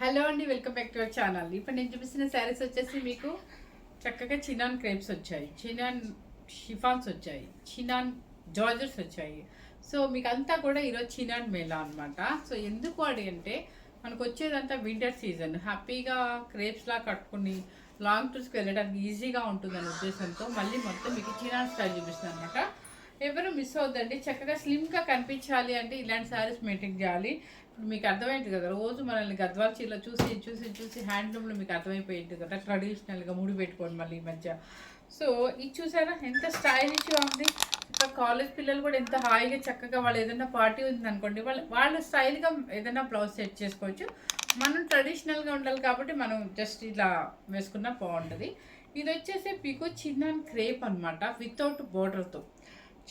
Hello అండి, welcome back to our channel. ఇప్పుడు నేను చూపిస్తున్న శారీస్ వచ్చేసి మీకు చక్కగా చినాన్ క్రేప్స్ వచ్చాయి, చినాన్ షిఫాన్స్ వచ్చాయి, చినాన్ జార్జెట్స్ వచ్చాయి. సో మీకు అంతా కూడా ఈరోజు చినాన్ మేళా అనమాట. సో ఎందుకు అంటే మనకు వచ్చేదంతా వింటర్ సీజన్, హ్యాపీగా క్రేప్స్లా కట్టుకుని లాంగ్ టూర్స్కి వెళ్ళడానికి ఈజీగా ఉంటుందనే ఉద్దేశంతో మళ్ళీ మొత్తం మీకు చినాన్ స్టైల్ చూపిస్తుంది అనమాట. ఎవరు మిస్ అవుద్దండి. చక్కగా స్లిమ్గా కనిపించాలి అంటే ఇలాంటి శారీస్ మెయింటైన్ చేయాలి. ఇప్పుడు మీకు అర్థమైంది కదా, రోజు మనల్ని గద్వాల చీరలో చూసి చూసి చూసి హ్యాండ్లూమ్లో మీకు అర్థమైపోయింది కదా, ట్రెడిషనల్గా ముడి పెట్టుకోండి మళ్ళీ ఈ మధ్య. సో ఇది చూసారా ఎంత స్టైలిష్గా ఉంది. ఇంకా కాలేజ్ పిల్లలు కూడా ఎంత హాయిగా చక్కగా వాళ్ళు ఏదైనా పార్టీ ఉంది అనుకోండి, వాళ్ళు స్టైల్గా ఏదైనా బ్లౌజ్ సెట్ చేసుకోవచ్చు. మనం ట్రెడిషనల్గా ఉండాలి కాబట్టి మనం జస్ట్ ఇలా వేసుకున్నా బాగుంటుంది. ఇది వచ్చేసి మీకు చిన్న క్రేప్ అనమాట, వితౌట్ బోర్డర్తో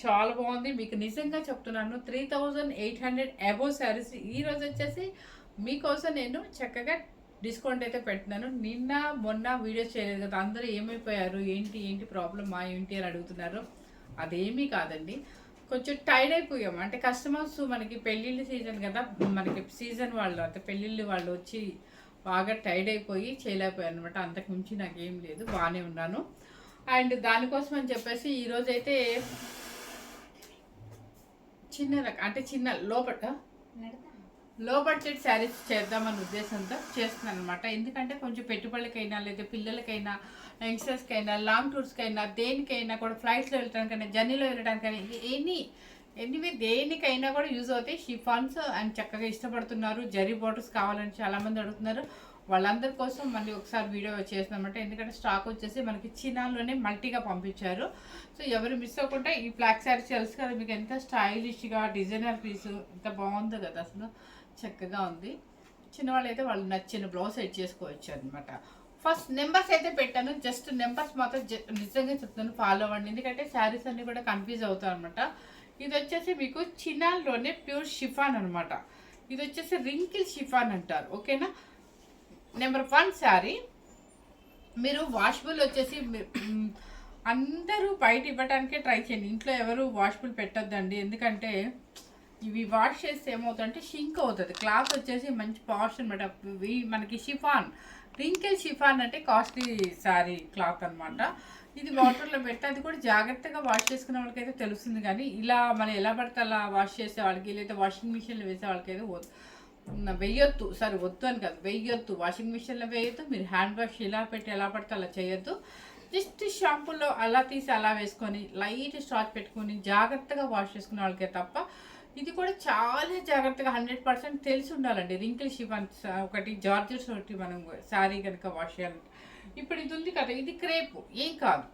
చాలా బాగుంది. మీకు నిజంగా చెప్తున్నాను, 3800 అబోవ్ శారీస్ ఈరోజు వచ్చేసి మీకోసం నేను చక్కగా డిస్కౌంట్ అయితే పెట్టినాను. నిన్న మొన్న వీడియోస్ చేయలేదు కదా, అందరూ ఏమైపోయారు, ఏంటి ప్రాబ్లమా ఏంటి అని అడుగుతున్నారు. అదేమీ కాదండి, కొంచెం టైర్డ్ అయిపోయాము. అంటే కస్టమర్స్ మనకి పెళ్ళిళ్ళ సీజన్ కదా, మనకి సీజన్ వాళ్ళు అంటే పెళ్ళిళ్ళు వాళ్ళు వచ్చి బాగా టైర్డ్ అయిపోయి చేయలేకపోయారు అనమాట. అంతకు మించి నాకేం లేదు, బాగానే ఉన్నాను. అండ్ దానికోసం అని చెప్పేసి ఈరోజైతే చిన్న లో బడ్జెట్ శారీస్ చేద్దామన్న ఉద్దేశంతో చేస్తున్నాను అనమాట. ఎందుకంటే కొంచెం పెట్టుబడులకైనా లేదా పిల్లలకైనా యంగ్స్టర్స్కైనా లాంగ్ టూర్స్కైనా దేనికైనా కూడా ఫ్లైట్స్లో వెళ్ళడానికైనా జర్నీలో వెళ్ళడానికైనా ఎనీవే దేనికైనా కూడా యూజ్ అవుతాయి. షిఫాన్స్ అండ్ చక్కగా ఇష్టపడుతున్నారు. జరీ బోర్డర్స్ కావాలని చాలామంది అడుగుతున్నారు. వాళ్ళందరి కోసం మళ్ళీ ఒకసారి వీడియో చేస్తామన్నమాట. ఎందుకంటే స్టాక్ వచ్చేసి మనకి చీనాలోనే మల్టీగా పంపించారు. సో ఎవరు మిస్ అవ్వకుండా ఈ బ్లాక్ శారీ తెలుసు కదా మీకు, ఎంత స్టైలిష్గా డిజైనర్ పీసు ఎంత బాగుందో కదా, అసలు చక్కగా ఉంది. చిన్నవాళ్ళు అయితే వాళ్ళు నచ్చిన బ్లౌజ్ సెట్ చేసుకోవచ్చు అనమాట. ఫస్ట్ నెంబర్స్ అయితే పెట్టాను, జస్ట్ నెంబర్స్ మాత్రం నిజంగా చెప్తాను, ఫాలో అవ్వండి. ఎందుకంటే శారీస్ అన్నీ కూడా కన్ఫ్యూజ్ అవుతాయి అనమాట. ఇది వచ్చేసి మీకు చినాల్లోనే ప్యూర్ షిఫాన్ అనమాట. ఇది వచ్చేసి రింకిల్ షిఫాన్ అంటారు, ఓకేనా. నెంబర్ 1 శారీ మీరు వాషబుల్ వచ్చేసి అందరూ బయట ఇవ్వడానికే ట్రై చేయండి. ఇంట్లో ఎవరు వాషబుల్ పెట్టొద్దండి. ఎందుకంటే ఇవి వాష్ చేస్తే ఏమవుతుందంటే షింక్ అవుతుంది. క్లాత్ వచ్చేసి మంచి పాష్ అనమాట. మనకి షిఫాన్, రింకిల్ షిఫాన్ అంటే కాస్ట్లీ శారీ క్లాత్ అనమాట. ఇది వాటర్లో పెడితే అది కూడా జాగ్రత్తగా వాష్ చేసుకునే వాళ్ళకైతే తెలుస్తుంది. కానీ ఇలా మనం ఎలా పడితే అలా వాష్ చేసే వాళ్ళకి, లేదా వాషింగ్ మిషన్లో వేసే వాళ్ళకైతే వేయొద్దు. సరే వద్దు అని కాదు, వేయొద్దు. వాషింగ్ మిషన్లో వేయొద్దు. మీరు హ్యాండ్ వాష్ ఇలా పెట్టి ఎలా పడితే అలా చేయొద్దు. జస్ట్ షాంపూలో అలా తీసి అలా వేసుకొని లైట్ స్టార్చ్ పెట్టుకొని జాగ్రత్తగా వాష్ చేసుకునే వాళ్ళకే తప్ప, ఇది కూడా చాలా జాగ్రత్తగా 100% తెలిసి ఉండాలండి. రింకిల్ షిఫాన్ ఒకటి, జార్జెట్స్ ఒకటి మనం శారీ కనుక వాష్ చేయాలంటే. ఇప్పుడు ఇది ఉంది కదా, ఇది క్రేపు ఏం కాదు,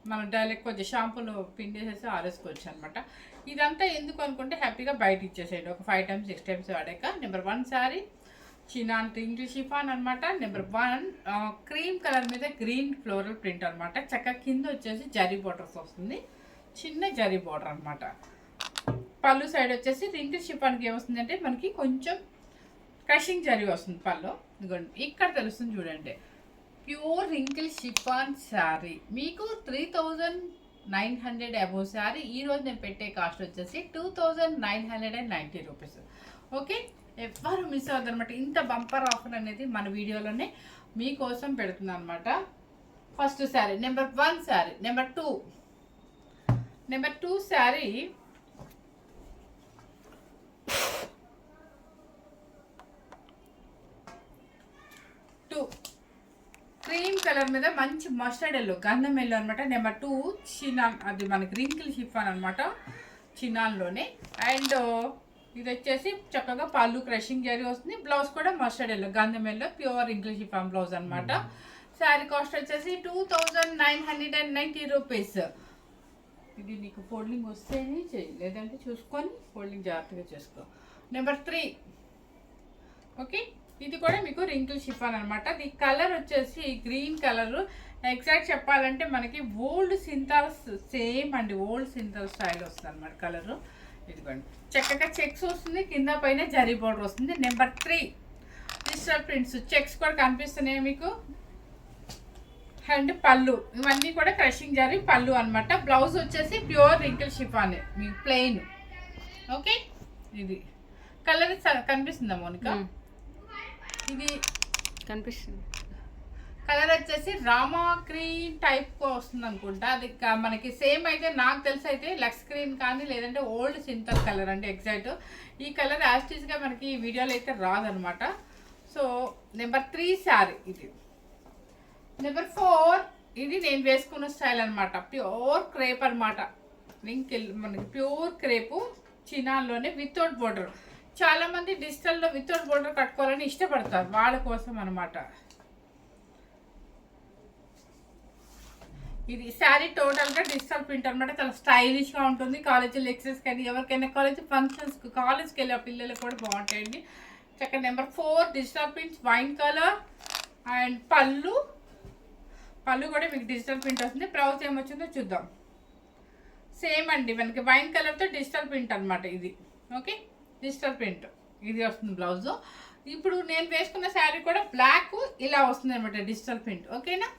మనం డైరెక్ట్ కొంచెం షాంపూలో పిండేసేసి ఆరేసుకోవచ్చు అనమాట. ఇదంతా ఎందుకు అనుకుంటే హ్యాపీగా బయట ఇచ్చేసేయండి ఒక 5 times 6 times వాడాక. Number 1 sari chinon English chiffon అనమాట. నెంబర్ 1 క్రీమ్ కలర్ మీద గ్రీన్ ఫ్లోరల్ ప్రింట్ అనమాట. చక్కగా కింద వచ్చేసి జరీ బోర్డర్స్ వస్తుంది, చిన్న జరీ బోర్డర్ అనమాట. పళ్ళు సైడ్ వచ్చేసి రింకిల్ షిఫాన్కి ఏమొస్తుంది అంటే మనకి కొంచెం క్రషింగ్ జరీ వస్తుంది పళ్ళు. ఇదిగోండి ఇక్కడ తెలుస్తుంది చూడండి, ప్యూర్ రింకిల్ షిఫాన్ శారీ మీకు 3900 అబోవ్ శారీ. ఈరోజు నేను పెట్టే కాస్ట్ వచ్చేసి 2990 రూపీస్. ఓకే, ఎవ్వరు మిస్ అవ్వద్దు అనమాట. ఇంత బంపర్ ఆఫర్ అనేది మన వీడియోలోనే మీకోసం పెడుతున్నాను అనమాట. First sari number 1 sari. Number 2 sari cream colour మీద మంచి మస్టర్డ్ ఎల్లో, గంధం ఎల్లో అనమాట. నెంబర్ 2 చినాన్, అది మనకి రింకిల్ షిఫాన్ అనమాట చినాన్లోనే. అండ్ ఇది వచ్చేసి చక్కగా పళ్ళు క్రషింగ్ జరీ వస్తుంది. బ్లౌజ్ కూడా మస్టర్డ్ ఎల్లో, గంధం yellow, pure wrinkle chiffon blouse అనమాట. శారీ కాస్ట్ వచ్చేసి 2990 రూపీస్. ఇది నీకు ఫోల్డింగ్ వస్తేనే చెయ్యి, లేదంటే చూసుకొని ఫోల్డింగ్ జాగ్రత్తగా చేసుకో. నెంబర్ 3 ఓకే, ఇది కూడా మీకు రింకిల్ షిఫాన్ అనమాట. ఈ కలర్ వచ్చేసి గ్రీన్ కలర్. ఎగ్జాక్ట్ చెప్పాలంటే మనకి ఓల్డ్ సింతాల్ సేమ్ అండి, ఓల్డ్ సింతాల్ స్టైల్ వస్తుంది అనమాట కలరు. ఇదిగోండి చక్కగా చెక్స్ వస్తుంది, కింద పైన జరీ బోర్డర్ వస్తుంది. నెంబర్ 3 డిజిటల్ ప్రింట్స్, చెక్స్ కూడా కనిపిస్తున్నాయి మీకు. అండ్ పళ్ళు ఇవన్నీ కూడా క్రషింగ్ జరీ పళ్ళు అనమాట. బ్లౌజ్ వచ్చేసి ప్యూర్ రింకిల్ షిఫాన్ మీకు ప్లెయిన్. ఓకే, ఇది కలర్ కనిపిస్తుందా మోనికా? ఇది కనిపిస్తుంది. కలర్ వచ్చేసి రామా గ్రీన్ టైప్ వస్తుంది అనుకుంటా. అది మనకి సేమ్ అయితే నాకు తెలిసి అయితే లక్స్ గ్రీన్ కానీ లేదంటే ఓల్డ్ సింథల్ కలర్ అంటే ఎగ్జాక్ట్ ఈ కలర్ యాస్టీస్గా మనకి ఈ వీడియోలో అయితే రాదనమాట. సో నెంబర్ 3 శారీ ఇది. నెంబర్ 4 ఇది నేను వేసుకున్న స్టైల్ అనమాట. ప్యూర్ క్రేప్ అనమాట. రింకిల్ మనకి ప్యూర్ క్రేపు చినాల్లోనే వితౌట్ బోర్డర్. చాలామంది డిజిటల్లో వితౌట్ బోర్డర్ కట్టుకోవాలని ఇష్టపడతారు, వాళ్ళ కోసం అనమాట. ఇది శారీ టోటల్గా డిజిటల్ ప్రింట్ అనమాట. చాలా స్టైలిష్గా ఉంటుంది. కాలేజీ లెక్చర్స్ కానీ ఎవరికైనా కాలేజ్ ఫంక్షన్స్కి కాలేజ్కి వెళ్ళే పిల్లలకు కూడా బాగుంటాయండి. చక్కగా number 4 digital prints wine colour and పళ్ళు కూడా మీకు డిజిటల్ ప్రింట్ వస్తుంది. బ్లౌజ్ ఏమొచ్చిందో చూద్దాం. సేమ్ అండి మనకి వైన్ కలర్తో డిజిటల్ ప్రింట్ అనమాట ఇది. ఓకే, డిజిటల్ ప్రింట్ ఇది వస్తుంది బ్లౌజ్. ఇప్పుడు నేను వేసుకున్న శారీ కూడా బ్లాక్ ఇలా వస్తుంది అనమాట డిజిటల్ ప్రింట్. ఓకేనా.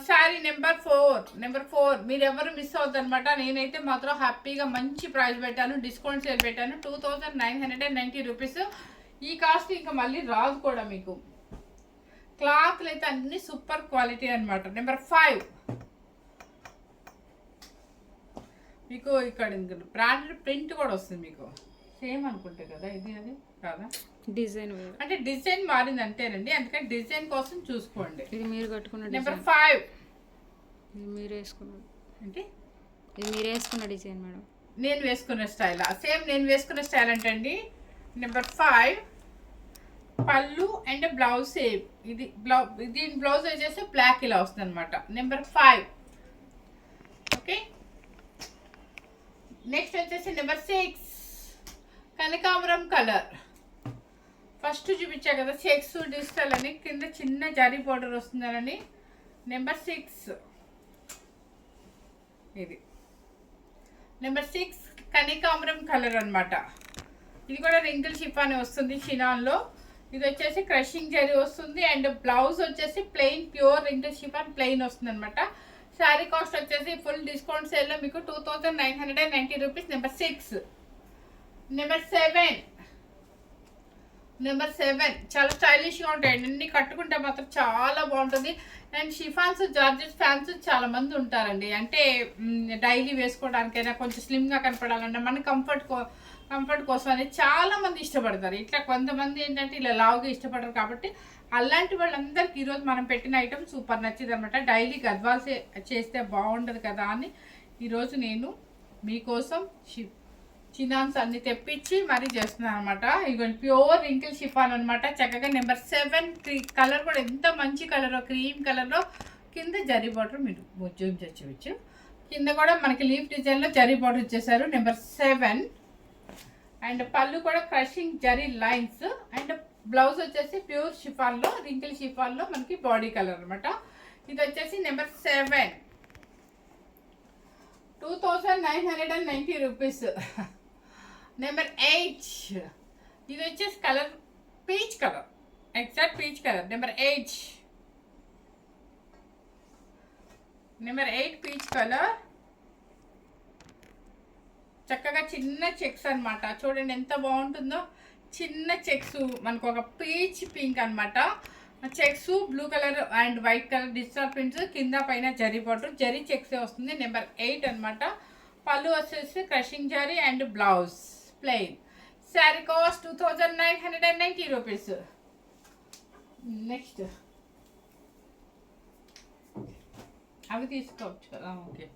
శారీ నెంబర్ 4 మీరు ఎవరు మిస్ అవుద్ది అనమాట. నేనైతే మాత్రం హ్యాపీగా మంచి ప్రైస్ పెట్టాను, డిస్కౌంట్ సేల్ పెట్టాను. 2990 రూపీస్. ఈ కాస్ట్ ఇంకా మళ్ళీ రాదు కూడా మీకు. క్లాత్లు అయితే అన్ని సూపర్ క్వాలిటీ అనమాట. నెంబర్ 5 మీకు ఇక్కడ బ్రాండెడ్ ప్రింట్ కూడా వస్తుంది మీకు. సేమ్ అనుకుంటే కదా ఇది, అది కాదా డిజైన్ అంటే డిజైన్ మారింది అంతేనండి. అందుకని డిజైన్ కోసం చూసుకోండి. ఇది మీరు కట్టుకున్న నెంబర్ 5 ఇది మీరు వేసుకున్నది అంటే ఇది మీరు వేసుకున్న డిజైన్ మేడం. నేను వేసుకున్న స్టైల్ సేమ్ నేను వేసుకున్న స్టైల్ అంటే అండి. నెంబర్ 5 పళ్ళు అండ్ బ్లౌజ్ సేమ్. ఇది దీని బ్లౌజ్ వచ్చేసి బ్లాక్ ఇలా వస్తుంది అనమాట. Number 5 okay. నెక్స్ట్ వచ్చేసి నెంబర్ 6 కనకాంబరం కలర్. ఫస్ట్ చూపించా కదా చెక్స్ డిజిటల్ అని, కింద చిన్న జరీ బోర్డర్ వస్తుందని. నెంబర్ 6 ఇది. నెంబర్ 6 కనకాంబరం కలర్ అనమాట. ఇది కూడా రింకిల్ షిఫాన్ వస్తుంది షినాన్లో. ఇది వచ్చేసి క్రషింగ్ జరీ వస్తుంది అండ్ బ్లౌజ్ వచ్చేసి plain pure wrinkle chiffon plain వస్తుంది అనమాట. శారీ కాస్ట్ వచ్చేసి ఫుల్ డిస్కౌంట్ సేల్లో మీకు 2990 రూపీస్. నెంబర్ 6. నెంబర్ 7 చాలా స్టైలిష్గా ఉంటాయండి. అన్ని కట్టుకుంటే మాత్రం చాలా బాగుంటుంది. అండ్ షిఫాన్స్ జార్జెట్ ఫ్యాన్స్ చాలా మంది ఉంటారండి. అంటే డైలీ వేసుకోవడానికైనా కొంచెం స్లిమ్గా కనపడాలన్నా మన కంఫర్ట్ కోసం అనేది చాలా మంది ఇష్టపడతారు. ఇట్లా కొంతమంది ఏంటంటే ఇలా లావుగా ఇష్టపడరు. కాబట్టి అలాంటి వాళ్ళందరికీ ఈరోజు మనం పెట్టిన ఐటమ్ సూపర్ నచ్చింది అనమాట. డైలీ గద్వాల్ చేస్తే బాగుండదు కదా అని ఈరోజు నేను మీకోసం చినాన్స్ అన్ని తెప్పించి మరీ చేస్తున్నాను అనమాట. ఇదిగోండి ప్యూర్ రింకిల్ షిఫాన్ అనమాట. చక్కగా నెంబర్ 7 కలర్ కూడా ఎంత మంచి కలర్, క్రీమ్ కలర్లో కింద జరీ బార్డర్ మీరు జూమ్ చేయవచ్చు. కింద కూడా మనకి లీఫ్ డిజైన్లో జరీ బార్డర్ ఇచ్చేసారు. నెంబర్ 7 అండ్ పళ్ళు కూడా crushing zari lines and blouse వచ్చేసి ప్యూర్ షిఫాన్లో రింకిల్ షిఫాన్లో మనకి బాడీ కలర్ అనమాట. ఇది వచ్చేసి నెంబర్ 7 2990 రూపీస్. నెంబర్ 8 ఇది వచ్చేసి colour peach colour, exact peach colour. Number 8 peach colour. చక్కగా చిన్న చెక్స్ అనమాట. చూడండి ఎంత బాగుంటుందో. చిన్న చెక్స్ మనకు ఒక పీచ్ పింక్ అనమాట. Checks blue colour and white colour digital prints, కింద పైన జరీ బార్డర్, జరీ చెక్స్ వస్తుంది. నెంబర్ 8 అనమాట. పళ్ళు వచ్చేసి crushing zari and blouse plain. Sari cost 2990 rupees. Next అవి తీసుకోవచ్చు కదా. Okay,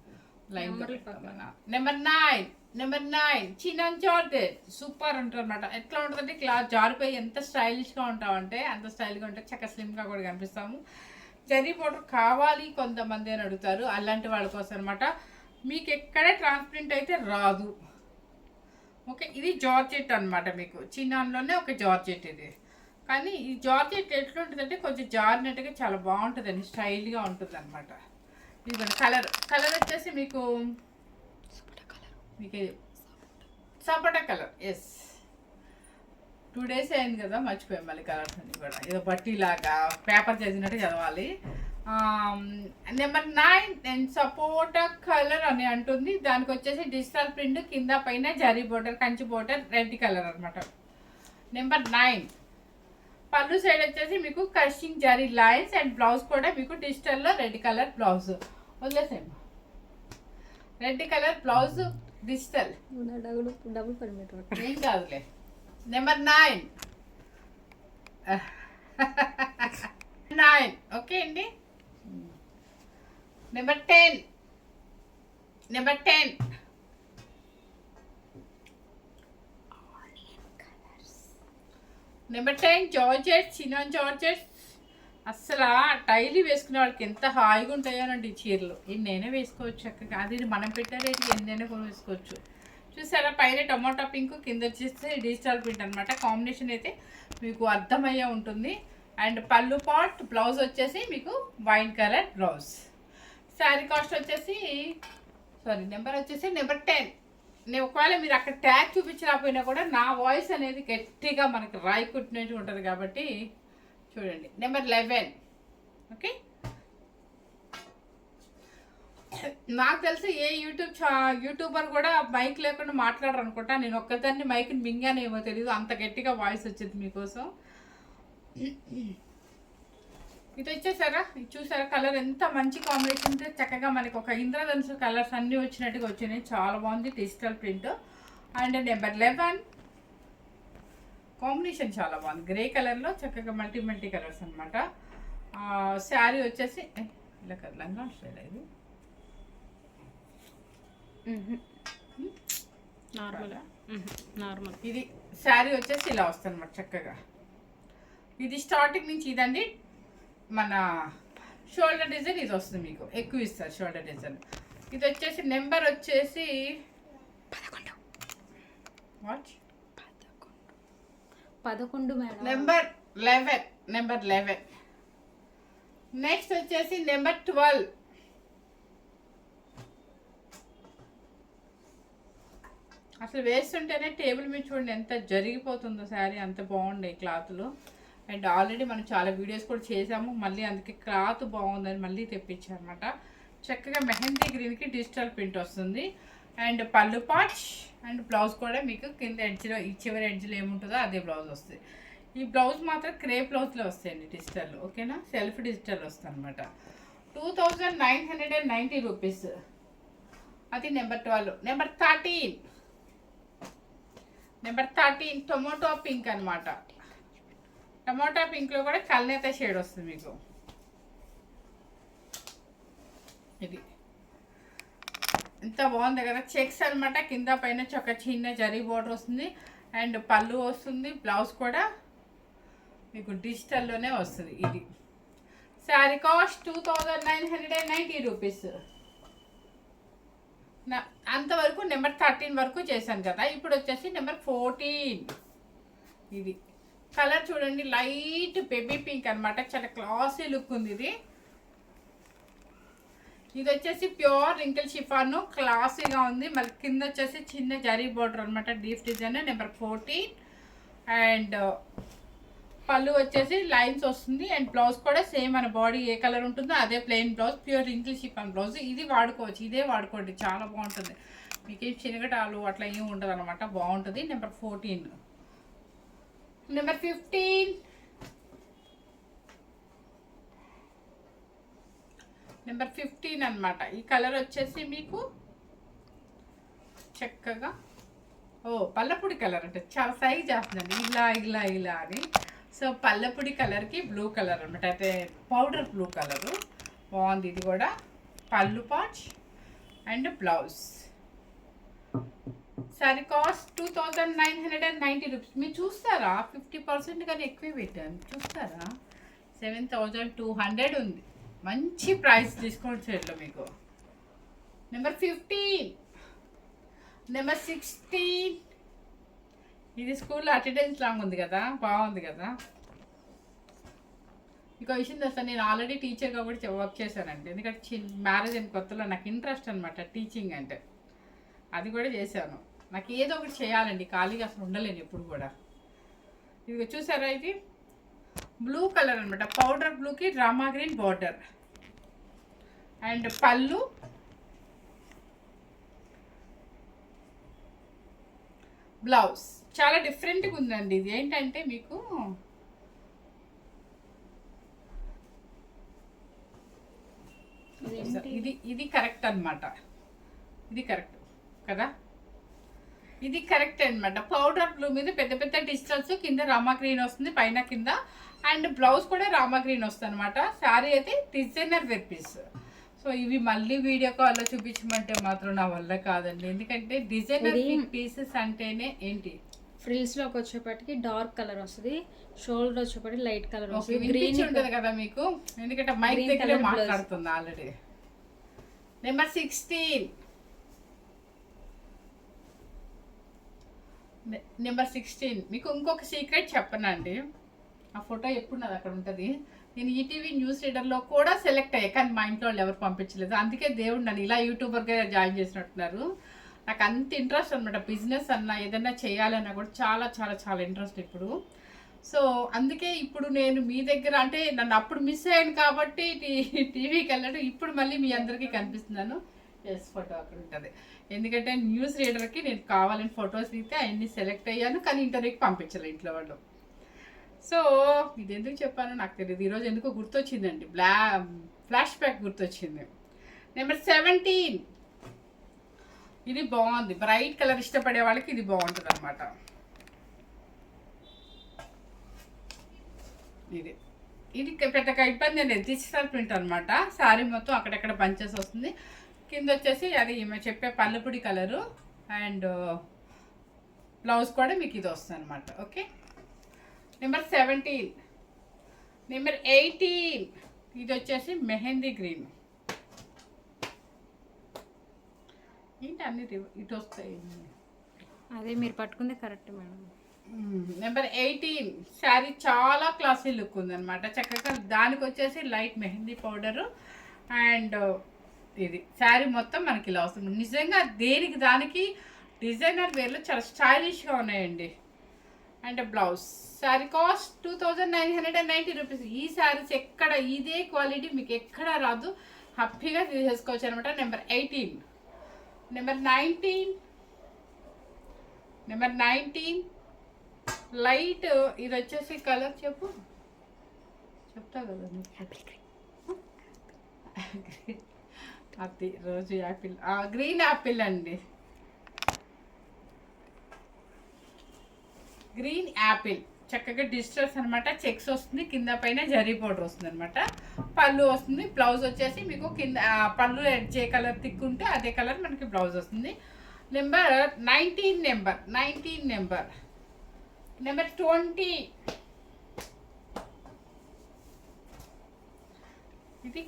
number 9 chinon georgette super ఉంటుంది అనమాట. ఎట్లా ఉంటుందంటే క్లాత్ జారిపోయి ఎంత స్టైలిష్గా ఉంటామంటే అంత స్టైల్గా ఉంటే చక్కగా స్లిమ్గా కూడా కనిపిస్తాము. జరీ బోర్డర్ కావాలి కొంతమంది అని అడుగుతారు, అలాంటి వాళ్ళ కోసం అనమాట. మీకు ఎక్కడ ట్రాన్స్పరెంట్ అయితే రాదు. ఓకే, ఇది జార్జెట్ అనమాట. మీకు చినాన్లోనే ఒక జార్జెట్ ఇది. కానీ ఈ జార్జెట్ ఎట్లా ఉంటుందంటే కొంచెం జారినట్టుగా చాలా బాగుంటుందండి, స్టైల్గా ఉంటుంది అనమాట. ఇది కలర్ వచ్చేసి మీకు సపోటా కలర్. ఎస్, 2 days అయింది కదా, మర్చిపోయాం మళ్ళీ కలర్స్ అన్ని కూడా. ఏదో బట్టీలాగా పేపర్ చదివినట్టు చదవాలి. నెంబర్ 9 సపోటా కలర్ అని అంటుంది. దానికి వచ్చేసి డిజిటల్ ప్రింట్, కింద పైన zari border, Kanchi border, red colour అనమాట. నెంబర్ 9 పళ్ళు సైడ్ వచ్చేసి మీకు కర్షింగ్ జరీ లైన్స్ అండ్ బ్లౌజ్ కూడా మీకు డిజిటల్లో రెడ్ కలర్ బ్లౌజ్ వదిలేసేమో. Red colour blouse digital double permit ఏం కాదులే. నెంబర్ 9 9 ఓకే అండి. Number 10 number 10 number 10 georgette chinon georgette. అస్సలు డైలీ వేసుకునే వాళ్ళకి ఎంత హాయిగా ఉంటాయోనండి ఈ చీరలు. ఇది నేనే వేసుకోవచ్చు చక్కగా. అది మనం పెట్టే రేటుకి ఎన్నైనా కూడా వేసుకోవచ్చు. చూసారా పైన టమాటా పింక్ కింద వచ్చేస్తే డిజిటల్ ప్రింట్ అనమాట. కాంబినేషన్ అయితే మీకు అర్థమయ్యే ఉంటుంది. అండ్ పళ్ళు పాట్ బ్లౌజ్ వచ్చేసి మీకు wine colour blouse. Sari cost వచ్చేసి నెంబర్ వచ్చేసి నెంబర్ 10. నేను ఒకవేళ మీరు అక్కడ ట్యాగ్ చూపించకపోయినా కూడా నా వాయిస్ అనేది గట్టిగా మనకి రాయి కుట్టినట్టు ఉంటుంది కాబట్టి చూడండి. Number 11 okay. నాకు తెలిసి ఏ యూట్యూబర్ కూడా మైక్ లేకుండా మాట్లాడరు అనుకుంటా. నేను ఒక్కదాన్ని మైక్ని మింగానేమో తెలియదు, అంత గట్టిగా వాయిస్ వచ్చింది మీకోసం. ఇది వచ్చేసారా, ఇది చూసారా కలర్ ఎంత మంచి కాంబినేషన్. చక్కగా మనకి ఒక ఇంద్రధనుసు కలర్స్ అన్నీ వచ్చినట్టుగా వచ్చినాయి. చాలా బాగుంది digital print. And number 11 combination చాలా బాగుంది. గ్రే కలర్లో చక్కగా మల్టీ కలర్స్ అనమాట. శారీ వచ్చేసి ఇలా లంగా స్టైల్. ఇది నార్మల్. ఇది శారీ వచ్చేసి ఇలా వస్తుంది అనమాట చక్కగా. ఇది స్టార్టింగ్ నుంచి ఇదండి మన షోల్డర్ డిజైన్. ఇది వస్తుంది మీకు ఎక్కువ ఇస్తారు షోల్డర్ డిజైన్. ఇది వచ్చేసి నెంబర్ వచ్చేసి 11 మేడం. నెంబర్ 11. నెక్స్ట్ వచ్చేసి నెంబర్ 12. అసలు వేస్తుంటేనే టేబుల్ మీద చూడండి ఎంత జరిగిపోతుందో శారీ, అంత బాగుండే క్లాత్లు. అండ్ ఆల్రెడీ మనం చాలా వీడియోస్ కూడా చేసాము, మళ్ళీ అందుకే క్లాత్ బాగుందని మళ్ళీ తెప్పించారనమాట. చక్కగా మెహందీ గ్రీన్కి డిజిటల్ ప్రింట్ వస్తుంది. అండ్ పళ్ళు పాచ్ అండ్ బ్లౌజ్ కూడా మీకు కింద ఎడ్జ్లో ఈ చివరి ఎడ్జ్లో ఏముంటుందో అదే బ్లౌజ్ వస్తుంది. ఈ బ్లౌజ్ మాత్రం క్రే బ్లౌజ్లో వస్తాయండి డిజిటల్. ఓకేనా, సెల్ఫ్ డిజిటల్ వస్తుంది అనమాట. 2990 రూపీస్. అది నెంబర్ 12. నెంబర్ 13 టొమాటో పింక్ అనమాట. టమాటా పింక్లో కూడా కల్నేత షేడ్ వస్తుంది మీకు. ఇది ఎంత బాగుంది కదా, చెక్స్ అనమాట. కింద పైన ఒక చిన్న జరీ బోర్డర్ వస్తుంది. అండ్ పళ్ళు వస్తుంది. బ్లౌజ్ కూడా మీకు డిజిటల్లోనే వస్తుంది. ఇది శారీ కాస్ట్ 2990 రూపీస్. అంతవరకు నెంబర్ 13 వరకు చేశాను కదా. ఇప్పుడు వచ్చేసి నెంబర్ 14. ఇది కలర్ చూడండి, లైట్ బేబీ పింక్ అనమాట. చాలా క్లాసీ లుక్ ఉంది ఇది. ఇది వచ్చేసి ప్యూర్ రింకిల్ షిఫాన్, క్లాసీగా ఉంది. మళ్ళీ కింద వచ్చేసి చిన్న జరీ బోర్డర్ అనమాట, డీప్ డిజైన్. నెంబర్ 14. అండ్ పళ్ళు వచ్చేసి లైన్స్ వస్తుంది. అండ్ బ్లౌజ్ కూడా సేమ్ మన బాడీ ఏ కలర్ ఉంటుందో అదే plain blouse, pure wrinkle chiffon blouse. ఇది వాడుకోవచ్చు, ఇదే వాడుకోండి, చాలా బాగుంటుంది. మీకేం చినగటాలు అట్లా ఏమి ఉండదు అనమాట, బాగుంటుంది. నెంబర్ 14. నెంబర్ 15. నెంబర్ 15 అనమాట. ఈ కలర్ వచ్చేసి మీకు చక్కగా పల్లపుడి కలర్ అంటే చాలా సైజ్ చేస్తుందండి, ఇలా అని. సో పల్లపుడి కలర్కి బ్లూ కలర్ అనమాట. అయితే పౌడర్ బ్లూ కలరు బాగుంది. ఇది కూడా పళ్ళు patch and blouse. Sorry cost 2990 rupees. మీరు చూస్తారా 50% కానీ ఎక్కువే పెట్టాను, చూస్తారా 7200 ఉంది. మంచి ప్రైస్ డిస్కౌంట్ సేల్లో మీకు. నెంబర్ 15. నెంబర్ 16. ఇది స్కూల్లో అటెండెన్స్ లాగా ఉంది కదా, బాగుంది కదా. ఇంకో విషయం తెలుసా, నేను ఆల్రెడీ టీచర్గా కూడా వర్క్ చేశానండి. ఎందుకంటే మ్యారేజ్ అయిన కొత్తలో నాకు ఇంట్రెస్ట్ అనమాట టీచింగ్ అంటే. అది కూడా చేశాను. నాకు ఏదో ఒకటి చేయాలండి, ఖాళీగా అసలు ఉండలేను ఎప్పుడు కూడా. ఇది చూసారా, ఇది బ్లూ కలర్ అనమాట. పౌడర్ బ్లూకి రామా గ్రీన్ బార్డర్. అండ్ పళ్ళు, బ్లౌజ్ చాలా డిఫరెంట్గా ఉందండి. ఇది ఏంటంటే మీకు చూపిస్తాను. ఇది కరెక్ట్ అన్నమాట. ఇది కరెక్ట్ కదా, ఇది కరెక్ట్ అన్నమాట. పౌడర్ బ్లూ మీద పెద్ద పెద్ద డిజిటల్స్, కింద రామా గ్రీన్ వస్తుంది పైన కింద, అండ్ బ్లౌజ్ కూడా రామా గ్రీన్ వస్తుంది అనమాట. శారీ అయితే డిజైనర్ వేర్ పీస్. సో ఇవి మళ్ళీ వీడియో కాల్లో చూపించమంటే మాత్రం నా వల్ల కాదండి, ఎందుకంటే డిజైనర్ పీసెస్ అంటేనే ఏంటి, ఫ్రిల్స్ లోకి వచ్చేపటికి డార్క్ కలర్ వస్తుంది, షోల్డర్ వచ్చేపటికి లైట్ కలర్ వస్తుంది. గ్రీన్ ఉంటుంది కదా మీకు, ఎందుకంటే మైక్ దగ్గర మాట్లాడుతుంది ఆల్రెడీ. నెంబర్ 16, నెంబర్ 16 మీకు ఇంకొక సీక్రెట్ చెప్పనండి. ఆ ఫోటో ఎప్పుడు నాది అక్కడ ఉంటుంది. నేను ఈటీవీ న్యూస్ రీడర్లో కూడా సెలెక్ట్ అయ్యా, కానీ మా ఇంట్లో వాళ్ళు ఎవరు పంపించలేదు. అందుకే దేవుడు నన్ను ఇలా యూట్యూబర్గా జాయిన్ చేసినట్టున్నారు. నాకు అంత ఇంట్రెస్ట్ అనమాట, బిజినెస్ అన్నా ఏదైనా చేయాలన్నా కూడా చాలా చాలా చాలా ఇంట్రెస్ట్ ఇప్పుడు. సో అందుకే ఇప్పుడు నేను మీ దగ్గర, అంటే నన్ను అప్పుడు మిస్ అయ్యాను కాబట్టి టీవీకి వెళ్ళడం, ఇప్పుడు మళ్ళీ మీ అందరికీ కనిపిస్తున్నాను. ఎస్, ఫోటో అక్కడ ఉంటుంది. ఎందుకంటే న్యూస్ రీడర్కి నేను కావాలని ఫొటోస్ దిగితే అవన్నీ సెలెక్ట్ అయ్యాను, కానీ ఇంటర్వ్యూకి పంపించలేదు ఇంట్లో వాళ్ళు. సో ఇది ఎందుకు చెప్పానో నాకు తెలియదు, ఈరోజు ఎందుకో గుర్తొచ్చిందండి, ఫ్లాష్ బ్యాక్ గుర్తొచ్చింది. నెంబర్ 17, ఇది బాగుంది, బ్రైట్ కలర్ ఇష్టపడే వాళ్ళకి ఇది బాగుంటుంది అనమాట. ఇది పెద్దగా ఇబ్బంది అనేది, డిజిటల్ ప్రింట్ అనమాట. శారీ మొత్తం అక్కడెక్కడ బంచెస్ వస్తుంది, కింద వచ్చేసి అది మేము చెప్పే పల్లపుడి కలరు, అండ్ బ్లౌజ్ కూడా మీకు ఇది వస్తుంది అనమాట. Okay, number 17. నెంబర్ 18, ఇది వచ్చేసి మెహందీ గ్రీన్. ఏంటి అన్ని ఇటు వస్తాయి, అదే మీరు పట్టుకుంది కరెక్ట్ మేడం. నెంబర్ 18, శారీ చాలా క్లాసీ లుక్ ఉందన్నమాట. చక్కగా దానికి వచ్చేసి లైట్ మెహందీ పౌడరు, అండ్ ఇది శారీ మొత్తం మనకి ఇలా వస్తుంది. నిజంగా దేనికి దానికి డిజైనర్ వేర్లు చాలా స్టైలిష్గా ఉన్నాయండి. And blouse, sari cost 2990 rupees. ఈ శారీస్ ఎక్కడ ఇదే క్వాలిటీ మీకు ఎక్కడ రాదు, హ్యాపీగా తీసేసుకోవచ్చు అనమాట. నెంబర్ 18. నెంబర్ 19 లైట్, ఇది వచ్చేసి కలర్ చెప్తా కదా అది రోజు యాపిల్, గ్రీన్ యాపిల్ అండి, గ్రీన్ యాపిల్. చక్కగా డిజిటల్స్ అనమాట, చెక్స్ వస్తుంది, కింద పైన జరీ పౌడర్ వస్తుంది అనమాట. పళ్ళు వస్తుంది, బ్లౌజ్ వచ్చేసి మీకు కింద పళ్ళు ఏ కలర్ తిక్కుంటే అదే కలర్ మనకి బ్లౌజ్ వస్తుంది. నెంబర్ 19, నెంబర్ 20, ఇది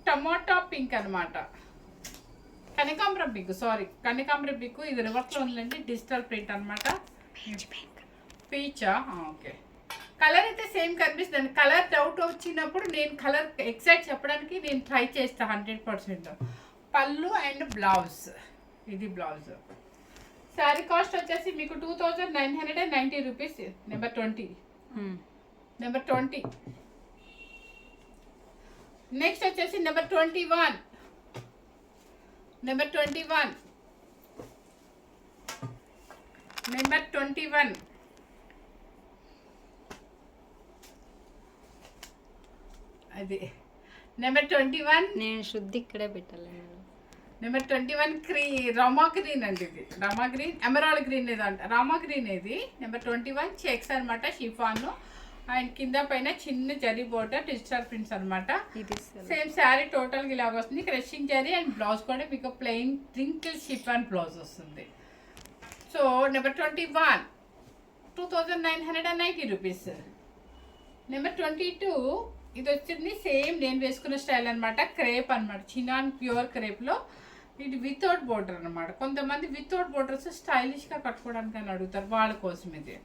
టమాటా పింక్ అనమాట, కనకాంబరం పింక్, సారీ కనకాంబరం పింక్. ఇది రివర్స్లో ఉందండి, డిజిటల్ ప్రింట్ అనమాట. పీచా, ఓకే. కలర్ అయితే సేమ్ కనిపిస్తుంది. కలర్ డౌట్ వచ్చినప్పుడు నేను కలర్ ఎగ్జాక్ట్ చెప్పడానికి నేను ట్రై చేస్తాను 100%. పళ్ళు అండ్ బ్లౌజ్, ఇది బ్లౌజ్. శారీ కాస్ట్ వచ్చేసి మీకు 2990 రూపీస్. నెంబర్ 20. నెక్స్ట్ వచ్చేసి నెంబర్ 21. అది నెంబర్ 21. నేను శుద్ధి ఇక్కడే పెట్టాలి. నెంబర్ 21 రామా గ్రీన్ అండి, ఇది రామా గ్రీన్, ఎమరాల్డ్ గ్రీన్ ఏదో అంట, రామా గ్రీన్ ఇది. నెంబర్ 21 చెక్స్ అనమాట, షిఫాన్, అండ్ కింద పైన చిన్న జరీ బోర్డర్, డిజిటల్ ప్రింట్స్ అనమాట. సేమ్ శారీ టోటల్గా ఇలాగ వస్తుంది, క్రషింగ్ జరీ, అండ్ బ్లౌజ్ కూడా మీకు ప్లెయిన్ ట్వింకిల్ షిఫాన్ బ్లౌజ్ వస్తుంది. So number 21 2990 rupees. నెంబర్ 22, ఇది వచ్చింది సేమ్ నేను వేసుకున్న స్టైల్ అనమాట, క్రేప్ అనమాట, చినాన్ ప్యూర్ క్రేప్లో. ఇది వితౌట్ బోర్డర్ అనమాట. కొంతమంది వితౌట్ బోర్డర్స్ స్టైలిష్గా కట్టుకోవడానికి అని అడుగుతారు, వాళ్ళ కోసం ఇది.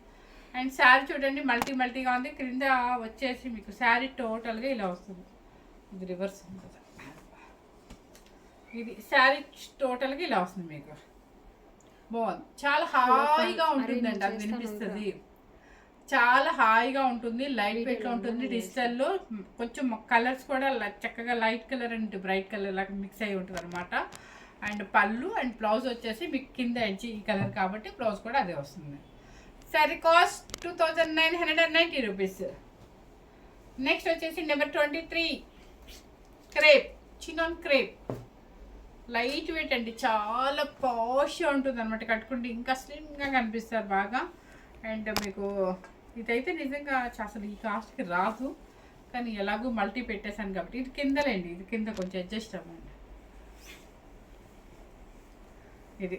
అండ్ శారీ చూడండి మల్టీగా ఉంది, క్రింద వచ్చేసి మీకు శారీ టోటల్గా ఇలా వస్తుంది. ఇది రివర్స్ ఉంటుంది, ఇది శారీ టోటల్గా ఇలా వస్తుంది మీకు. బాగుంది, చాలా హాయిగా ఉంటుందండి, అది వినిపిస్తుంది. చాలా హాయిగా ఉంటుంది, లైట్ వెయిట్లో ఉంటుంది. డిజిటల్లో కొంచెం కలర్స్ కూడా చక్కగా light colour and bright colour లాగా మిక్స్ అయి ఉంటుంది అనమాట. అండ్ పళ్ళు అండ్ బ్లౌజ్ వచ్చేసి మీకు కింద ఎడ్జ్ ఈ కలర్ కాబట్టి బ్లౌజ్ కూడా అదే వస్తుంది. Sari cost 2990 rupees. నెక్స్ట్ వచ్చేసి number 23 crepe. Chinon crepe, light weight అండి, చాలా పాష్గా ఉంటుంది అనమాట. కట్టుకుంటే ఇంకా స్లిమ్గా కనిపిస్తారు బాగా. అండ్ మీకు ఇదైతే నిజంగా అసలు ఈ కాస్ట్కి రాదు, కానీ ఎలాగో మల్టీ పెట్టేశాను కాబట్టి ఇది కిందలేండి, ఇది కింద కొంచెం అడ్జస్ట్ అవ్వండి. ఇది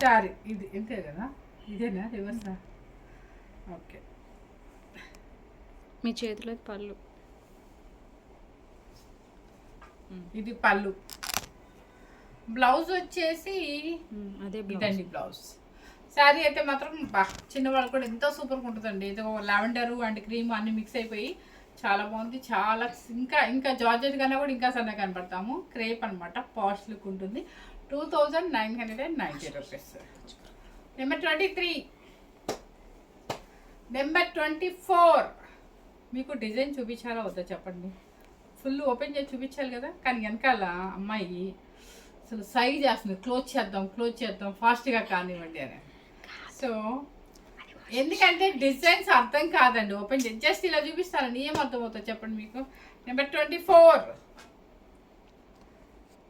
సారీ, ఇది ఇంతే కదా, ఇదేనా రివర్సా? ఓకే, మీ చేతిలో పళ్ళు, ఇది పళ్ళు. బ్లౌజ్ వచ్చేసి అదే ఇదండి బ్లౌజ్. శారీ అయితే మాత్రం చిన్నవాళ్ళు కూడా ఎంతో సూపర్గా ఉంటుందండి. ఇది లావెండరు అండ్ క్రీమ్ అన్ని మిక్స్ అయిపోయి చాలా బాగుంది. చాలా ఇంకా జార్జెట్ కన్నా కూడా ఇంకా సన్నగా కనపడతాము. క్రేప్ అనమాట, పాష్ లుక్ ఉంటుంది. 2990 రూపీస్. Number 23, number 24. మీకు డిజైన్ చూపించాలా వద్దా చెప్పండి? ఫుల్ ఓపెన్ చేసి చూపించాలి కదా, కానీ వెనకాల అమ్మాయి అసలు సైజ్ చేస్తుంది, క్లోజ్ చేద్దాం ఫాస్ట్గా కానివ్వండి అని. సో ఎందుకంటే డిజైన్స్ అర్థం కాదండి, ఓపెన్ చేసి జస్ట్ ఇలా చూపిస్తానండి, ఏం అర్థమవుతుందో చెప్పండి మీకు. నెంబర్ 24,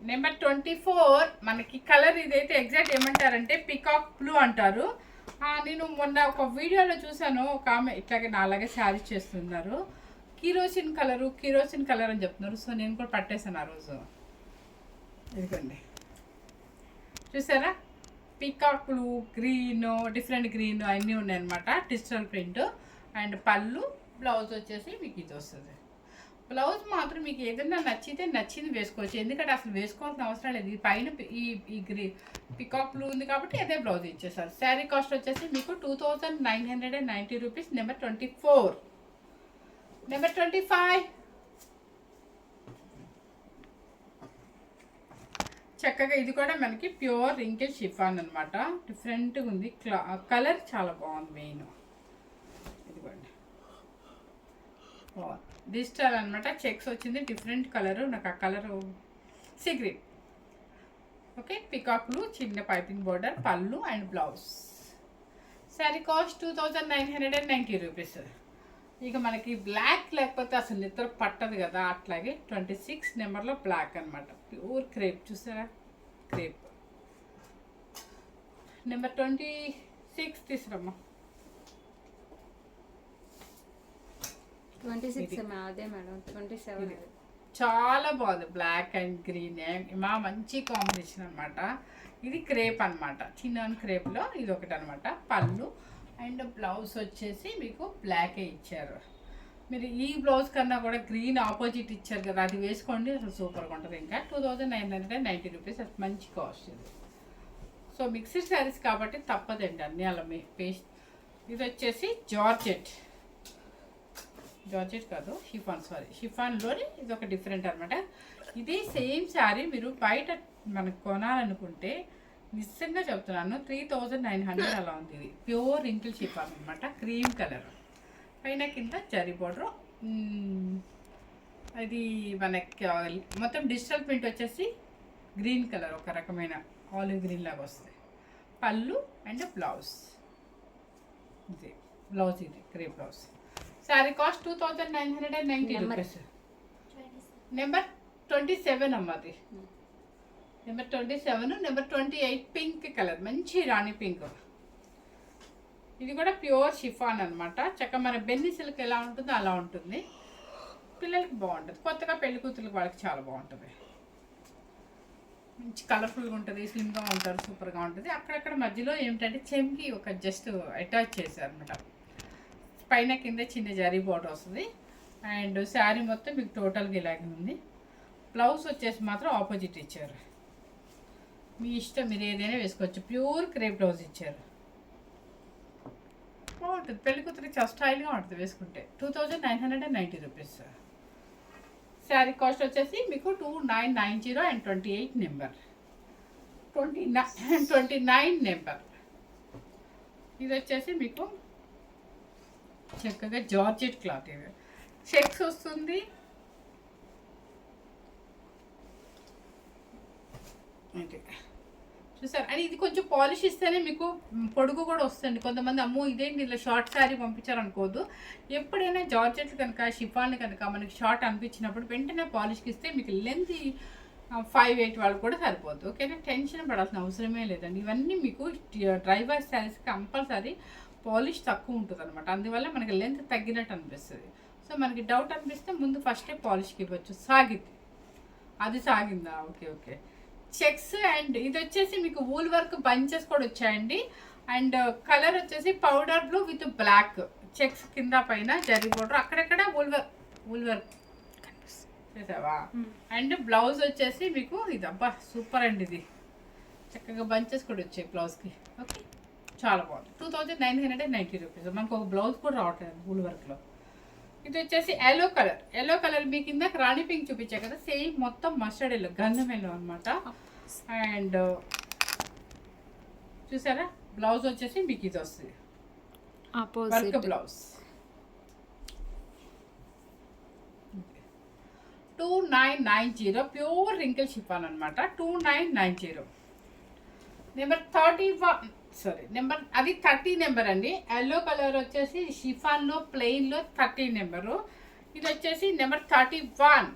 నెంబర్ 24 మనకి కలర్ ఇదైతే ఎగ్జాక్ట్ ఏమంటారంటే పికాక్ బ్లూ అంటారు. నేను మొన్న ఒక వీడియోలో చూసాను, ఒక ఆమె ఇట్లాగే నా అలాగే శారీ చేస్తున్నారు, కిరోసిన్ కలర్ అని చెప్తున్నారు. సో నేను కూడా పట్టేశాను ఆ రోజు. ఇదిగోండి చూసారా, peacock blue, green, different green అన్నీ ఉన్నాయన్నమాట, డిజిటల్ ప్రింట్. అండ్ పళ్ళు, బ్లౌజ్ వచ్చేసి మీకు ఇది వస్తుంది. బ్లౌజ్ మాత్రం మీకు ఏదైనా నచ్చింది వేసుకోవచ్చు, ఎందుకంటే అసలు వేసుకోవాల్సిన అవసరం లేదు. ఈ పైన ఈ పికాక్ బ్లూ ఉంది కాబట్టి అదే బ్లౌజ్ ఇచ్చేసారు. శారీ కాస్ట్ వచ్చేసి మీకు 2990 రూపీస్. నెంబర్ 24. నెంబర్ 25, చక్కగా ఇది కూడా మనకి ప్యూర్ రింకిల్ షిఫాన్ అనమాట, డిఫరెంట్గా ఉంది. కలర్ చాలా బాగుంది. మెయిన్ ఇదిగోండి డిజిటల్ అనమాట, చెక్స్ వచ్చింది, డిఫరెంట్ కలరు. నాకు ఆ కలరు సీ గ్రీన్. ఓకే, పికాక్లు, చిన్న పైపింగ్ బోర్డర్, పళ్ళు and blouse. Sari cost 2990 rupees. ఇక మనకి బ్లాక్ లేకపోతే అసలు నిద్ర పట్టదు కదా, అట్లాగే 26 నెంబర్లో బ్లాక్ అనమాట, ప్యూర్ క్రేప్. చూసారా క్రేప్. నెంబర్ 26 తీసుకురమ్మా. 26 అదే మేడం, 27. చాలా బాగుంది, బ్లాక్ అండ్ గ్రీన్, మా మంచి కాంబినేషన్ అనమాట. ఇది క్రేప్ అనమాట, చిన్న క్రేప్లో ఇది ఒకటి అనమాట. పళ్ళు అండ్ బ్లౌజ్ వచ్చేసి మీకు బ్లాకే ఇచ్చారు. మీరు ఈ బ్లౌజ్ కన్నా కూడా గ్రీన్ ఆపోజిట్ ఇచ్చారు కదా, అది వేసుకోండి, అసలు సూపర్గా ఉంటుంది. ఇంకా 2990 రూపీస్, అది మంచి కాస్ట్ ఇది. సో మిక్స్డ్ శారీస్ కాబట్టి తప్పదండి, అన్నీ అలా పేస్ట్. ఇది వచ్చేసి జార్జెట్ కాదు, షిఫాన్లోని ఇది ఒక డిఫరెంట్ అనమాట. ఇది సేమ్ శారీ మీరు బయట మనకు కొనాలనుకుంటే నిజంగా చెప్తున్నాను 3900 అలా ఉంది. ఇది ప్యూర్ రింకిల్ షిఫాన్ అనమాట, క్రీమ్ కలర్, పైన కింద జరీ బోర్డర్. అది మనకి మొత్తం డిజిటల్ ప్రింట్ వచ్చేసి గ్రీన్ కలర్, ఒక రకమైన ఆలివ్ గ్రీన్ లాగా వస్తుంది. పళ్ళు అండ్ బ్లౌజ్, ఇది బ్లౌజ్, ఇది crepe blouse. Sari cost 2990 rupees. Number 27 అమ్మది. నెంబర్ 27. నెంబర్ 28 పింక్ కలర్, మంచి రాణి పింక్. ఇది కూడా ప్యూర్ షిఫాన్ అనమాట, చక్క మన బెన్ని సిల్క్ ఎలా ఉంటుందో అలా ఉంటుంది. పిల్లలకి బాగుంటుంది, కొత్తగా పెళ్లి కూతురికి వాళ్ళకి చాలా బాగుంటుంది. మంచి కలర్ఫుల్గా ఉంటుంది, స్లిమ్గా ఉంటారు, సూపర్గా ఉంటుంది. అక్కడక్కడ మధ్యలో ఏమిటంటే చెంకి ఒక జస్ట్ అటాచ్ చేశారు అనమాట, పైన కింద చిన్న జరీ బోర్డర్ వస్తుంది. అండ్ శారీ మొత్తం మీకు టోటల్గా ఇలాగే ఉంది. బ్లౌజ్ వచ్చేసి మాత్రం ఆపోజిట్ ఇచ్చారు, మీ ఇష్టం, మీరు ఏదైనా వేసుకోవచ్చు. ప్యూర్ క్రేప్ బ్లౌజ్ ఇచ్చారు, బాగుంటుంది. పెళ్లి కూతురికి చాలా స్టైల్గా ఉంటుంది వేసుకుంటే. 2990 రూపీస్. శారీ కాస్ట్ వచ్చేసి మీకు 2990 అండ్ 28 నెంబర్, 29 నెంబర్. ఇది వచ్చేసి మీకు చక్కగా జార్జెట్ క్లాత్, ఇది చెక్స్ వస్తుంది. చూసారు. అండ్ ఇది కొంచెం పాలిష్ ఇస్తేనే మీకు పొడుగు కూడా వస్తుంది. కొంతమంది అమ్మో ఇదేంటి ఇలా షార్ట్ శారీ పంపించారు అనుకోవద్దు. ఎప్పుడైనా జార్జెట్ కనుక షిఫాన్ కనుక మనకి షార్ట్ అనిపించినప్పుడు వెంటనే పాలిష్కి ఇస్తే మీకు లెంత్ 5'8" వాళ్ళకి కూడా సరిపోద్దు. ఓకేనా, టెన్షన్ పడాల్సిన అవసరమే లేదండి. ఇవన్నీ మీకు dry wash saris compulsory polish తక్కువ ఉంటుంది అనమాట. అందువల్ల మనకి లెంత్ తగ్గినట్టు అనిపిస్తుంది. సో మనకి డౌట్ అనిపిస్తే ముందు ఫస్టే పాలిష్కి ఇవ్వచ్చు. సాగింది, అది సాగిందా, ఓకే ఓకే. చెక్స్ అండ్ ఇది వచ్చేసి మీకు వూల్ వర్క్ బంచెస్ కూడా వచ్చాయండి. అండ్ కలర్ వచ్చేసి powder blue with black checks కింద పైన జరీ బోర్డర్, అక్కడక్కడ వూల్ వర్క్ చేసావా. అండ్ బ్లౌజ్ వచ్చేసి మీకు ఇది అబ్బా సూపర్ అండి, ఇది చక్కగా బంచెస్ కూడా వచ్చాయి బ్లౌజ్కి. ఓకే, చాలా బాగుంది. 2990 రూపీస్. మనకు ఒక బ్లౌజ్ కూడా రావట్లేదు వూల్ వర్క్లో. ఇది వచ్చేసి ఎల్లో కలర్ మీకు ఇందాక రాణి పింక్ చూపించా కదా, సేమ్ మొత్తం మస్టర్డ్ ఎల్లో, గంధం ఎల్లో అనమాట. అండ్ చూసారా బ్లౌజ్ వచ్చేసి మీకు ఇది వస్తుంది work blouse. 2990 pure wrinkle chiffon అనమాట. 2990. నెంబర్ 30 నెంబర్ అండి. ఎల్లో కలర్ వచ్చేసి షిఫాన్లో ప్లెయిన్లో 30 నెంబరు. ఇది వచ్చేసి నెంబర్ 31.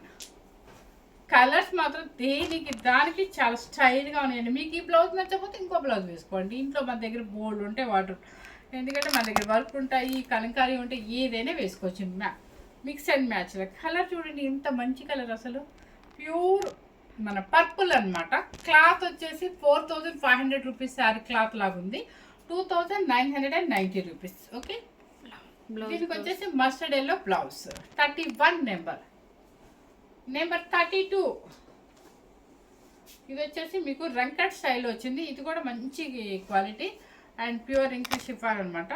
కలర్స్ మాత్రం దేనికి దానికి చాలా స్టైల్గా ఉన్నాయండి. మీకు ఈ బ్లౌజ్ నచ్చకపోతే ఇంకో బ్లౌజ్ వేసుకోండి. ఇంట్లో మన దగ్గర బోల్డ్ ఉంటాయి వాటర్, ఎందుకంటే మన దగ్గర వర్క్ ఉంటాయి, కలంకారీ ఉంటాయి, ఏదైనా వేసుకోవచ్చు. Mix and match. కలర్ చూడండి ఎంత మంచి కలర్, అసలు ప్యూర్ మన పర్పుల్ అనమాట. క్లాత్ వచ్చేసి 4500 రూపీస్ శారీ క్లాత్ లాగా ఉంది. 2990 రూపీస్. ఓకే, దీనికి వచ్చేసి mustard yellow blouse. 31 number. Number 32 ఇది వచ్చేసి మీకు రంకట్ స్టైల్ వచ్చింది. ఇది కూడా మంచి quality and pure English chiffon అనమాట.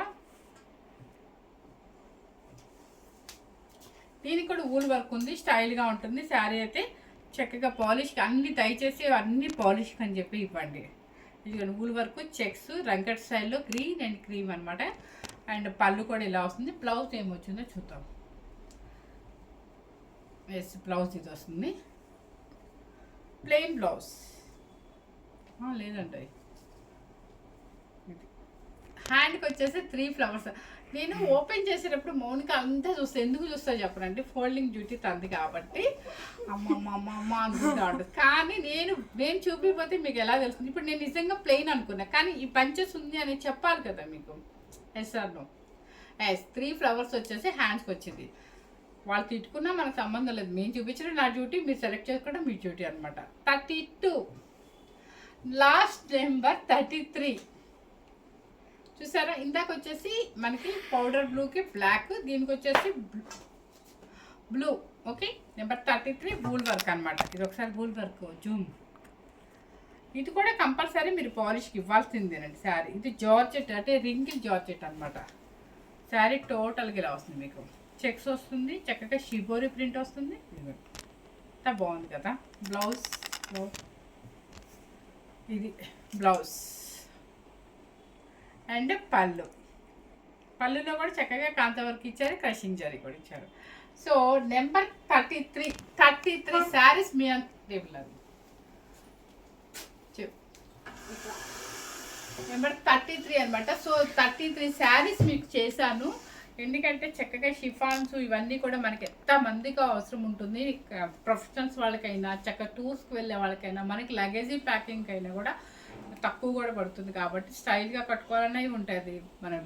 దీనికి కూడా వూల్ వర్క్ ఉంది, స్టైల్గా ఉంటుంది శారీ అయితే. చక్కగా పాలిష్కి అన్ని దయచేసి అన్ని పాలిష్కి అని చెప్పి ఇవ్వండి. ఇది వూల్ వర్క్ చెక్స్ రంకట్ స్టైల్లో గ్రీన్ అండ్ క్రీమ్ అనమాట. అండ్ పళ్ళు కూడా ఇలా వస్తుంది. బ్లౌజ్ ఏమొచ్చిందో చూద్దాం. ఎస్, బ్లౌజ్ ఇది వస్తుంది ప్లెయిన్ బ్లౌజ్. లేదండి, హ్యాండ్కి వచ్చేసి 3 ఫ్లవర్స్. నేను ఓపెన్ చేసేటప్పుడు మౌనిక అంతా చూస్తే ఎందుకు చూస్తా చెప్పనండి, ఫోల్డింగ్ డ్యూటీ తంది కాబట్టి అమ్మ అనుకుంటా ఉంటుంది. కానీ నేను చూపిపోతే మీకు ఎలా తెలుస్తుంది. ఇప్పుడు నేను నిజంగా ప్లెయిన్ అనుకున్నా, కానీ ఈ పంచెస్ ఉంది అని చెప్పాలి కదా మీకు. Yes sir no. Yes, 3 flowers వచ్చేసి హ్యాండ్స్కి వచ్చింది. వాళ్ళు తిట్టుకున్నా మనకు సంబంధం లేదు. మేము చూపించడం నా డ్యూటీ, మీరు సెలెక్ట్ చేసుకోవడం మీ డ్యూటీ అనమాట. 32. Last number 33. చూసారా, ఇందాక వచ్చేసి మనకి పౌడర్ బ్లూకి బ్లాక్, దీనికి వచ్చేసి blue. Okay, number 33 wool work అనమాట. ఇది ఒకసారి వూల్ వర్క్ జూమ్. ఇది కూడా కంపల్సరీ మీరు పాలిష్కి ఇవ్వాల్సిందేనండి శారీ. ఇది జార్జెట్ అంటే రింగిల్ జార్జెట్ అనమాట. శారీ టోటల్గా ఇలా వస్తుంది, మీకు చెక్స్ వస్తుంది, చక్కగా షిబోరి ప్రింట్ వస్తుంది. ఎంత బాగుంది కదా. బ్లౌజ్ ఇది బ్లౌజ్ అండ్ పళ్ళులో కూడా చక్కగా కాంత వర్క్ ఇచ్చారు, క్రషింగ్ జరీ కూడా ఇచ్చారు. సో నెంబర్ 33 శారీస్ మీ టేబుల్ అది నెంబర్ 33 అనమాట. సో 33 శారీస్ మీకు చేశాను. ఎందుకంటే చక్కగా షిఫాన్స్ ఇవన్నీ కూడా మనకి ఎంతమందికి అవసరం ఉంటుంది. ప్రొఫెషనల్స్ వాళ్ళకైనా, చక్కగా టూర్స్కి వెళ్ళే వాళ్ళకైనా, మనకి లగేజీ ప్యాకింగ్కి అయినా కూడా తక్కువ కూడా పడుతుంది. కాబట్టి స్టైల్గా కట్టుకోవాలనేవి ఉంటుంది. మనం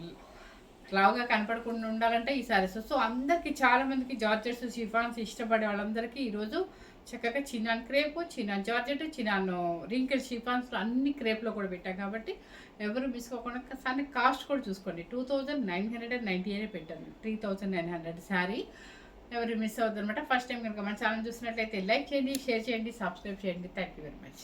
లావుగా కనపడకుండా ఉండాలంటే ఈ శారీస్. సో అందరికీ చాలామందికి జార్జెట్స్ షిఫాన్స్ ఇష్టపడే వాళ్ళందరికీ ఈరోజు చక్కగా chinon crepe, chinon georgette, chinon wrinkle షిఫాన్స్లో అన్ని క్రేప్లో కూడా పెట్టాం. కాబట్టి ఎవరు మిస్ కాకుండా కానీ కాస్ట్ కూడా చూసుకోండి. 2990 పెట్టాను. 3900 శారీ. ఎవరు మిస్ అవుతుంది అనమాట. ఫస్ట్ టైం కనుక మన ఛానల్ చూసినట్లయితే లైక్ చేయండి, షేర్ చేయండి, సబ్స్క్రైబ్ చేయండి. Thank you very much.